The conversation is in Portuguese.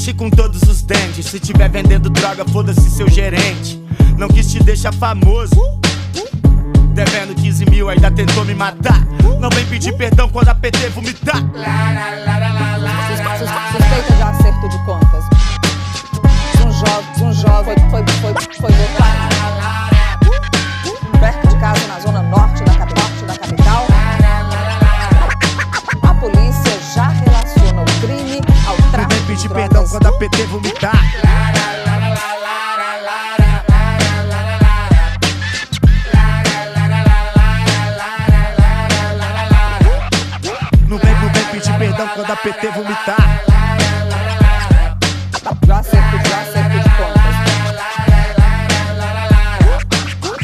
Mexe com todos os dentes. Se tiver vendendo droga, foda-se seu gerente. Não quis te deixar famoso, devendo 15 mil, ainda tentou me matar. Não vem pedir perdão quando a PT vomitar. Suspeita de acerto de contas. Um jovem foi levado perto de casa na zona norte da capital. A polícia já relaciona o crime ao tráfico. Não vem pedir perdão quando a PT vomitar. Não vem pedir perdão quando a PT vomitar.